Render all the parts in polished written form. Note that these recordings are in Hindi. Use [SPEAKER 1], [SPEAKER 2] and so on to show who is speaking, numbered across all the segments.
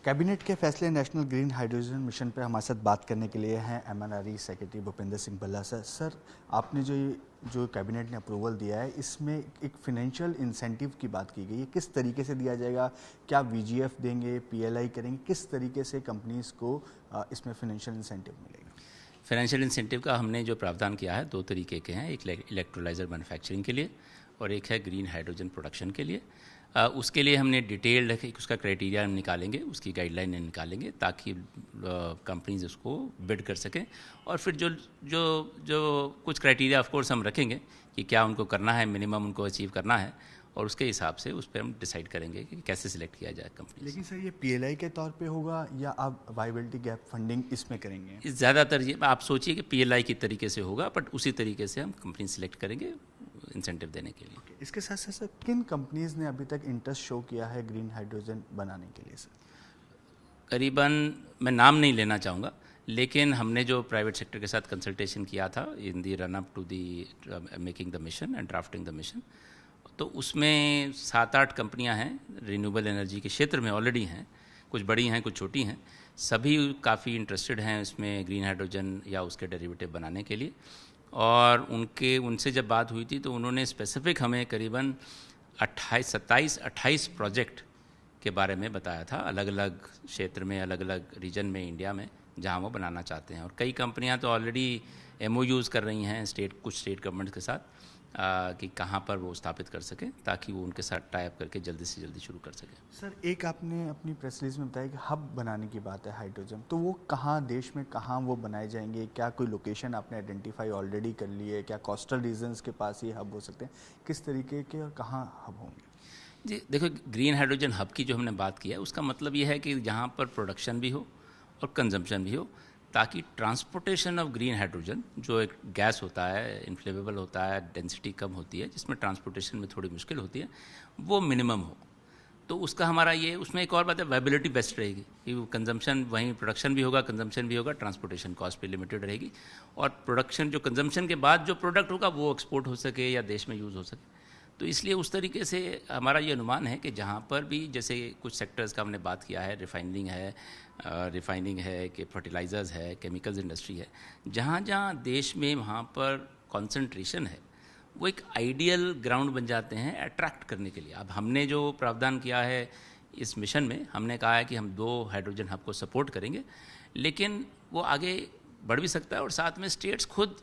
[SPEAKER 1] कैबिनेट के फैसले नेशनल ग्रीन हाइड्रोजन मिशन पर हमारे साथ बात करने के लिए हैं MNRE secretary Bhupendra Singh Bhalla sir. Sir, आपने जो कैबिनेट ने अप्रूवल दिया है, इसमें एक फिनेंशियल इंसेंटिव की बात की गई है। किस तरीके से दिया जाएगा? क्या VGF देंगे, PLI करेंगे? किस तरीके से कंपनीज को इसमें फिनेंशियल इंसेंटिव मिलेगा?
[SPEAKER 2] फाइनेंशियल इंसेंटिव का हमने जो प्रावधान किया है दो तरीके के हैं, एक इलेक्ट्रोलाइज़र मैन्युफैक्चरिंग के लिए और एक है ग्रीन हाइड्रोजन प्रोडक्शन के लिए। उसके लिए हमने डिटेल्ड उसका क्राइटेरिया निकालेंगे, उसकी गाइडलाइन निकालेंगे ताकि कंपनीज उसको बिड कर सकें। और फिर जो कुछ क्राइटेरिया ऑफ कोर्स हम रखेंगे कि क्या उनको करना है, मिनिमम उनको अचीव करना है, और उसके हिसाब से उस पर हम डिसाइड करेंगे कि कैसे सिलेक्ट किया जाए कंपनी।
[SPEAKER 1] लेकिन सर, ये PLI के तौर पे होगा या आप वाइबिलिटी गैप फंडिंग इसमें करेंगे?
[SPEAKER 2] ज़्यादातर ये आप सोचिए कि PLI की तरीके से होगा, बट उसी तरीके से हम कंपनी सिलेक्ट करेंगे इंसेंटिव देने के लिए।
[SPEAKER 1] इसके साथ साथ सर, किन कंपनीज ने अभी तक इंटरेस्ट शो किया है ग्रीन हाइड्रोजन बनाने के लिए? सर,
[SPEAKER 2] करीबन मैं नाम नहीं लेना चाहूँगा, लेकिन हमने जो प्राइवेट सेक्टर के साथ कंसल्टेशन किया था in the run up to the making the mission and drafting the mission, तो उसमें 7-8 कंपनियां हैं रिन्यूएबल एनर्जी के क्षेत्र में ऑलरेडी हैं। कुछ बड़ी हैं, कुछ छोटी हैं। सभी काफ़ी इंटरेस्टेड हैं इसमें ग्रीन हाइड्रोजन या उसके डेरिवेटिव बनाने के लिए। और उनसे जब बात हुई थी तो उन्होंने स्पेसिफिक हमें करीबन 27-28 प्रोजेक्ट के बारे में बताया था, अलग अलग क्षेत्र में, अलग अलग रीजन में इंडिया में, जहां वो बनाना चाहते हैं। और कई कंपनियां तो ऑलरेडी MOUs कर रही हैं कुछ स्टेट गवर्नमेंट के साथ कि कहाँ पर वो स्थापित कर सकें ताकि वो उनके साथ टाई अप करके जल्दी से जल्दी शुरू कर सकें।
[SPEAKER 1] सर, एक आपने अपनी प्रेस रिलीज में बताया कि हब बनाने की बात है हाइड्रोजन, तो वो कहाँ देश में कहाँ वो बनाए जाएंगे? क्या कोई लोकेशन आपने आइडेंटिफाई ऑलरेडी कर ली है? क्या कोस्टल रीजन्स के पास ये हब हो सकते हैं? किस तरीके के और कहाँ हब होंगे?
[SPEAKER 2] जी देखो, ग्रीन हाइड्रोजन हब की जो हमने बात की है उसका मतलब ये है कि जहाँ पर प्रोडक्शन भी हो और कंजम्पशन भी हो, ताकि ट्रांसपोर्टेशन ऑफ ग्रीन हाइड्रोजन, जो एक गैस होता है, इन्फ्लेमेबल होता है, डेंसिटी कम होती है, जिसमें ट्रांसपोर्टेशन में थोड़ी मुश्किल होती है, वो मिनिमम हो। तो उसका हमारा ये, उसमें एक और बात है, वायबिलिटी बेस्ट रहेगी कि कंजम्पशन वहीं प्रोडक्शन भी होगा, कंजम्पशन भी होगा, ट्रांसपोर्टेशन कॉस्ट भी लिमिटेड रहेगी, और प्रोडक्शन जो कंजम्पशन के बाद जो प्रोडक्ट होगा वो एक्सपोर्ट हो सके या देश में यूज़ हो सके। तो इसलिए उस तरीके से हमारा ये अनुमान है कि जहाँ पर भी, जैसे कुछ सेक्टर्स का हमने बात किया है, रिफाइनिंग है कि फर्टिलाइज़र्स है, केमिकल्स इंडस्ट्री है, जहाँ जहाँ देश में वहाँ पर कॉन्सेंट्रेशन है, वो एक आइडियल ग्राउंड बन जाते हैं अट्रैक्ट करने के लिए। अब हमने जो प्रावधान किया है इस मिशन में, हमने कहा है कि हम 2 हाइड्रोजन हब को सपोर्ट करेंगे, लेकिन वो आगे बढ़ भी सकता है और साथ में स्टेट्स खुद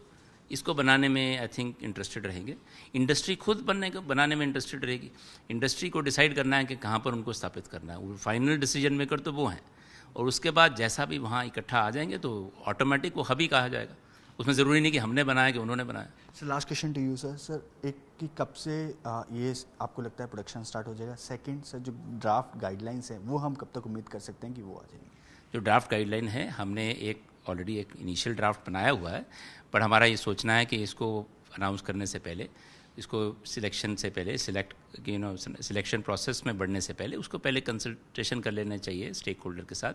[SPEAKER 2] इसको बनाने में आई थिंक इंटरेस्टेड रहेंगे। इंडस्ट्री खुद बनाने में इंटरेस्टेड रहेगी। इंडस्ट्री को डिसाइड करना है कि कहाँ पर उनको स्थापित करना है, वो फाइनल डिसीजन मेकर तो वो हैं, और उसके बाद जैसा भी वहाँ इकट्ठा आ जाएंगे तो ऑटोमेटिक वो हब ही कहा जाएगा। उसमें ज़रूरी नहीं कि हमने बनाया कि उन्होंने बनाया।
[SPEAKER 1] Sir, last question to you sir. Sir, एक कि कब से ये आपको लगता है प्रोडक्शन स्टार्ट हो जाएगा? सेकंड सर, जो ड्राफ्ट गाइडलाइंस हैं वो हम कब तक उम्मीद कर सकते हैं कि वो आ जाएंगी?
[SPEAKER 2] जो ड्राफ्ट गाइडलाइन है, हमने ऑलरेडी एक इनिशियल ड्राफ्ट बनाया हुआ है, पर हमारा ये सोचना है कि इसको अनाउंस करने से पहले, इसको सिलेक्शन से पहले, सिलेक्शन प्रोसेस में बढ़ने से पहले उसको पहले कंसल्टेशन कर लेना चाहिए स्टेक होल्डर के साथ,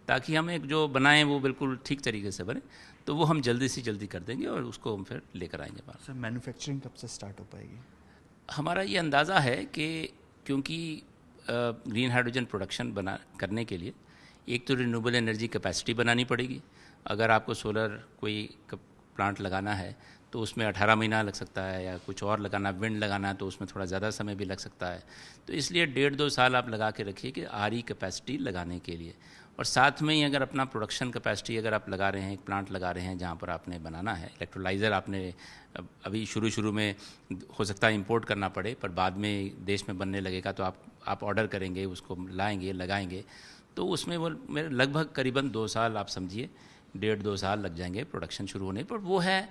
[SPEAKER 2] ताकि हम एक जो बनाएं वो बिल्कुल ठीक तरीके से बने। तो वो हम जल्दी से जल्दी कर देंगे और उसको हम फिर लेकर आएंगे बाहर।
[SPEAKER 1] सर, मैन्युफैक्चरिंग कब से स्टार्ट हो पाएगी?
[SPEAKER 2] हमारा ये अंदाज़ा है कि क्योंकि ग्रीन हाइड्रोजन प्रोडक्शन करने के लिए एक तो रिन्यूएबल एनर्जी कैपेसिटी बनानी पड़ेगी। अगर आपको सोलर कोई प्लांट लगाना है तो उसमें 18 महीना लग सकता है, या कुछ और लगाना, विंड लगाना है तो उसमें थोड़ा ज़्यादा समय भी लग सकता है। तो इसलिए 1.5-2 साल आप लगा के रखिए कि RE कैपेसिटी लगाने के लिए, और साथ में ही अगर अपना प्रोडक्शन कैपेसिटी अगर आप लगा रहे हैं, एक प्लांट लगा रहे हैं जहाँ पर आपने बनाना है, इलेक्ट्रोलाइज़र आपने अभी शुरू में हो सकता है इंपोर्ट करना पड़े, पर बाद में देश में बनने लगेगा तो आप ऑर्डर करेंगे, उसको लाएंगे, लगाएंगे, तो उसमें वो मेरे लगभग करीबन 2 साल आप समझिए, 1.5-2 साल लग जाएंगे प्रोडक्शन शुरू होने पर। वो है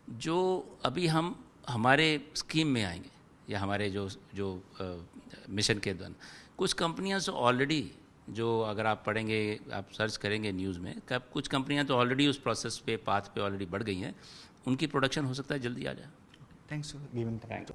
[SPEAKER 2] जो अभी हम हमारे स्कीम में आएंगे या हमारे जो मिशन के दौरान कुछ कंपनियां तो ऑलरेडी, जो अगर आप पढ़ेंगे, आप सर्च करेंगे न्यूज़ में, कब कुछ कंपनियां तो ऑलरेडी उस प्रोसेस पे, पाथ पे ऑलरेडी बढ़ गई हैं, उनकी प्रोडक्शन हो सकता है जल्दी आ जाए।
[SPEAKER 1] Thanks for giving time.